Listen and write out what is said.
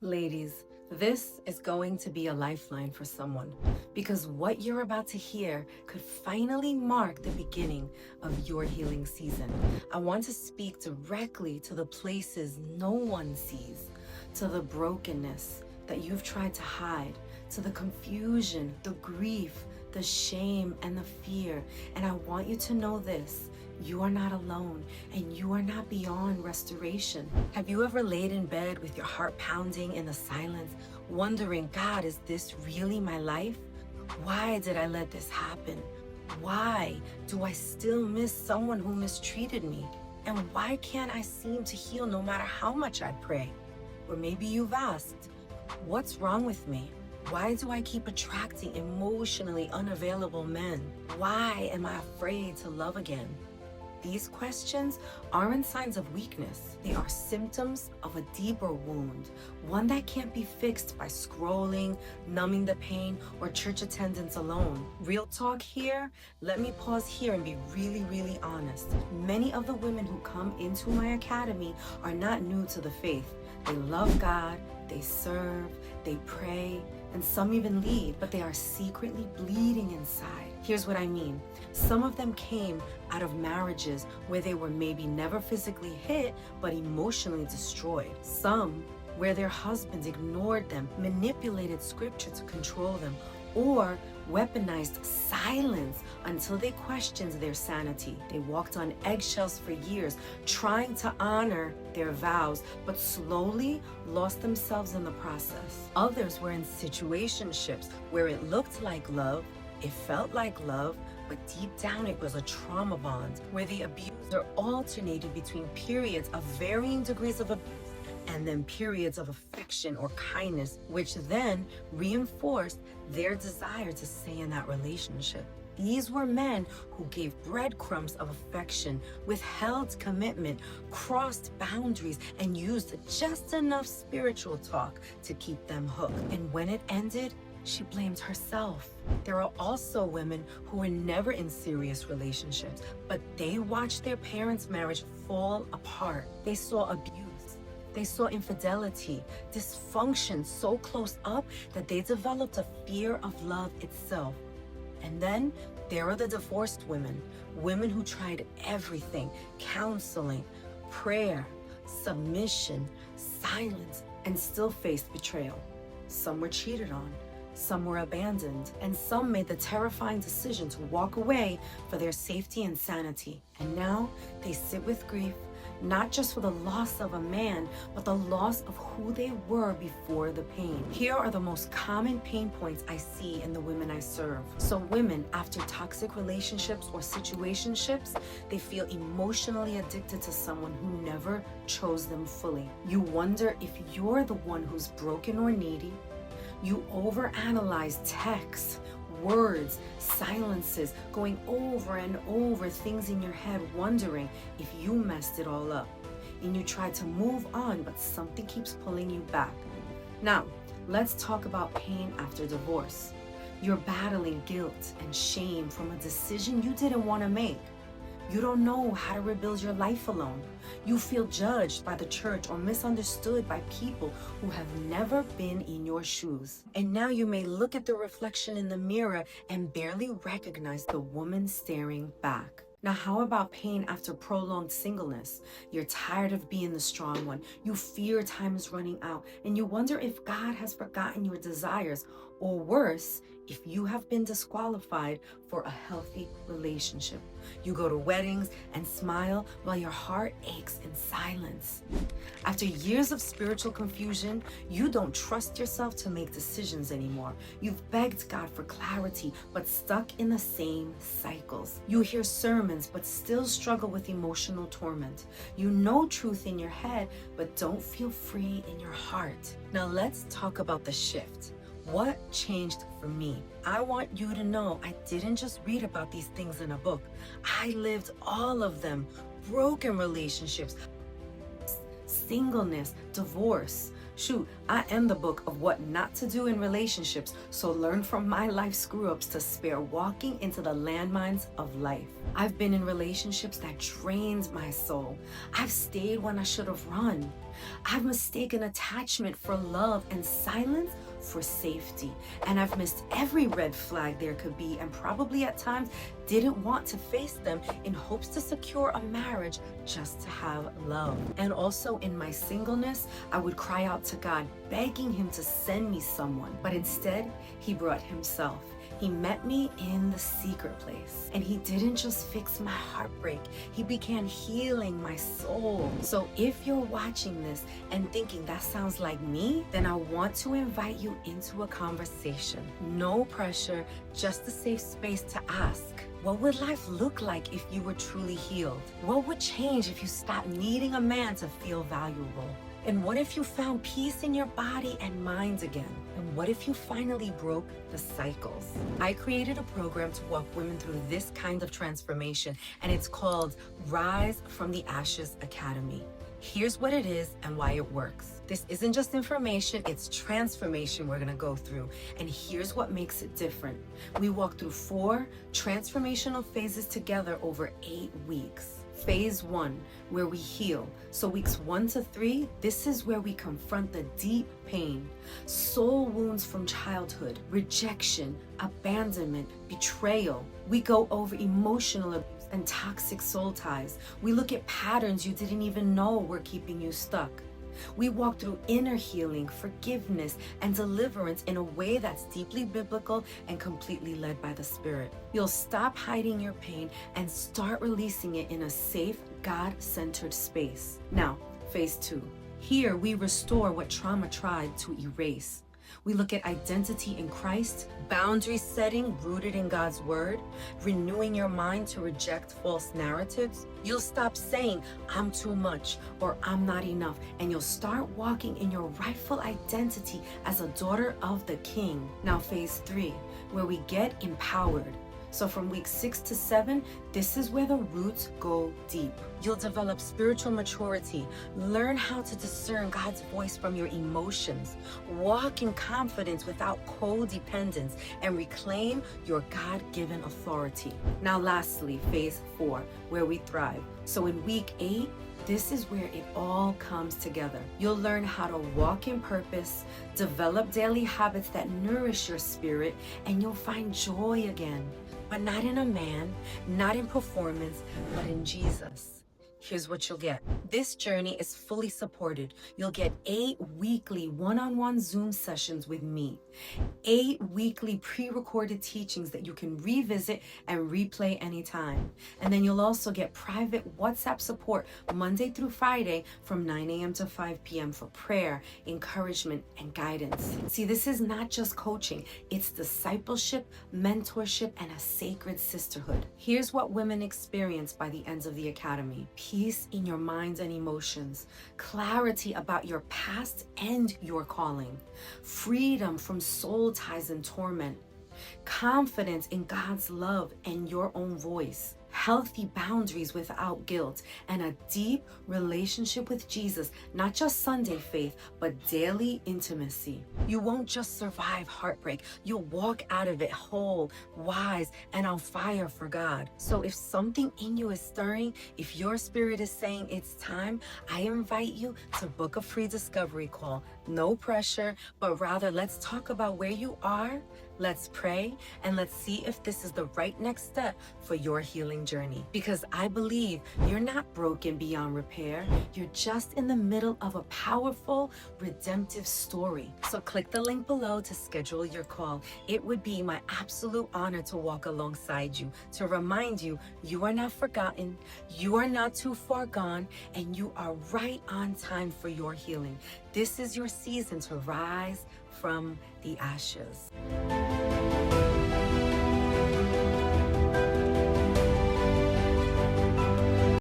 Ladies, this is going to be a lifeline for someone because what you're about to hear could finally mark the beginning of your healing season. I want to speak directly to the places no one sees, to the brokenness that you've tried to hide, to the confusion, the grief, the shame, and the fear. And I want you to know this. You are not alone, and you are not beyond restoration. Have you ever laid in bed with your heart pounding in the silence, wondering, God, is this really my life? Why did I let this happen? Why do I still miss someone who mistreated me? And why can't I seem to heal no matter how much I pray? Or maybe you've asked, what's wrong with me? Why do I keep attracting emotionally unavailable men? Why am I afraid to love again? These questions aren't signs of weakness. They are symptoms of a deeper wound, one that can't be fixed by scrolling, numbing the pain, or church attendance alone. Real talk here, let me pause here and be really honest. Many of the women who come into my academy are not new to the faith. They love God, they serve, they pray, and some even lead, but they are secretly bleeding inside. Here's what I mean. Some of them came out of marriages where they were maybe never physically hit, but emotionally destroyed. Some where their husbands ignored them, manipulated scripture to control them, or weaponized silence until they questioned their sanity. They walked on eggshells for years, trying to honor their vows, but slowly lost themselves in the process. Others were in situationships where it looked like love, it felt like love, but deep down it was a trauma bond, where the abuser alternated between periods of varying degrees of abuse and then periods of affection or kindness, which then reinforced their desire to stay in that relationship. These were men who gave breadcrumbs of affection, withheld commitment, crossed boundaries, and used just enough spiritual talk to keep them hooked. And when it ended, she blamed herself. There are also women who were never in serious relationships, but they watched their parents' marriage fall apart. They saw abuse. They saw infidelity, dysfunction so close up that they developed a fear of love itself. And then there are the divorced women, women who tried everything: counseling, prayer, submission, silence, and still faced betrayal. Some were cheated on, some were abandoned, and some made the terrifying decision to walk away for their safety and sanity. And now they sit with grief, not just for the loss of a man, but the loss of who they were before the pain. Here are the most common pain points I see in the women I serve. So women, after toxic relationships or situationships, they feel emotionally addicted to someone who never chose them fully. You wonder if you're the one who's broken or needy. You overanalyze texts, words, silences, going over and over things in your head, wondering if you messed it all up. And you try to move on, but something keeps pulling you back. Now, let's talk about pain after divorce. You're battling guilt and shame from a decision you didn't want to make. You don't know how to rebuild your life alone. You feel judged by the church or misunderstood by people who have never been in your shoes. And now you may look at the reflection in the mirror and barely recognize the woman staring back. Now, how about pain after prolonged singleness? You're tired of being the strong one. You fear time is running out, and you wonder if God has forgotten your desires, or worse, if you have been disqualified for a healthy relationship. You go to weddings and smile while your heart aches in silence. After years of spiritual confusion, you don't trust yourself to make decisions anymore. You've begged God for clarity, but stuck in the same cycles. You hear sermons, but still struggle with emotional torment. You know truth in your head, but don't feel free in your heart. Now let's talk about the shift. What changed for me? I want you to know I didn't just read about these things in a book. I lived all of them. Broken relationships, singleness, divorce. Shoot, I am the book of what not to do in relationships, so learn from my life screw-ups to spare walking into the landmines of life. I've been in relationships that drained my soul. I've stayed when I should have run. I've mistaken attachment for love and silence for safety. And I've missed every red flag there could be, and probably at times didn't want to face them in hopes to secure a marriage just to have love. And also in my singleness, I would cry out to God, begging him to send me someone. But instead, he brought himself. He met me in the secret place, and he didn't just fix my heartbreak, he began healing my soul. So if you're watching this and thinking that sounds like me, then I want to invite you into a conversation. No pressure, just a safe space to ask. What would life look like if you were truly healed? What would change if you stopped needing a man to feel valuable? And what if you found peace in your body and mind again? And what if you finally broke the cycles? I created a program to walk women through this kind of transformation, and it's called Rise from the Ashes Academy. Here's what it is and why it works. This isn't just information, it's transformation we're gonna go through. And here's what makes it different. We walk through 4 transformational phases together over 8 weeks. Phase 1, where we heal. So weeks 1 to 3, this is where we confront the deep pain, soul wounds from childhood, rejection, abandonment, betrayal. We go over emotional abuse and toxic soul ties. We look at patterns you didn't even know were keeping you stuck. We walk through inner healing, forgiveness, and deliverance in a way that's deeply biblical and completely led by the Spirit. You'll stop hiding your pain and start releasing it in a safe, God-centered space. Now, phase 2. Here, we restore what trauma tried to erase. We look at identity in Christ, boundary setting rooted in God's word, renewing your mind to reject false narratives. You'll stop saying, I'm too much or I'm not enough, and you'll start walking in your rightful identity as a daughter of the King. Now, phase 3, where we get empowered. So from week 6 to 7, this is where the roots go deep. You'll develop spiritual maturity, learn how to discern God's voice from your emotions, walk in confidence without codependence, and reclaim your God-given authority. Now lastly, phase 4, where we thrive. So in week 8, this is where it all comes together. You'll learn how to walk in purpose, develop daily habits that nourish your spirit, and you'll find joy again. But not in a man, not in performance, but in Jesus. Here's what you'll get. This journey is fully supported. You'll get 8 weekly one-on-one Zoom sessions with me, 8 weekly pre-recorded teachings that you can revisit and replay anytime. And then you'll also get private WhatsApp support Monday through Friday from 9 a.m. to 5 p.m. for prayer, encouragement, and guidance. See, this is not just coaching. It's discipleship, mentorship, and a sacred sisterhood. Here's what women experience by the end of the academy. Peace in your minds and emotions, clarity about your past and your calling, freedom from soul ties and torment, confidence in God's love and your own voice, healthy boundaries without guilt, and a deep relationship with Jesus, not just Sunday faith, but daily intimacy. You won't just survive heartbreak, you'll walk out of it whole, wise, and on fire for God. So if something in you is stirring, if your spirit is saying it's time, I invite you to book a free discovery call. No pressure, but rather let's talk about where you are, let's pray, and let's see if this is the right next step for your healing journey. Because I believe you're not broken beyond repair. You're just in the middle of a powerful, redemptive story. So click the link below to schedule your call. It would be my absolute honor to walk alongside you, to remind you you are not forgotten, you are not too far gone, and you are right on time for your healing. This is your season to rise from the ashes.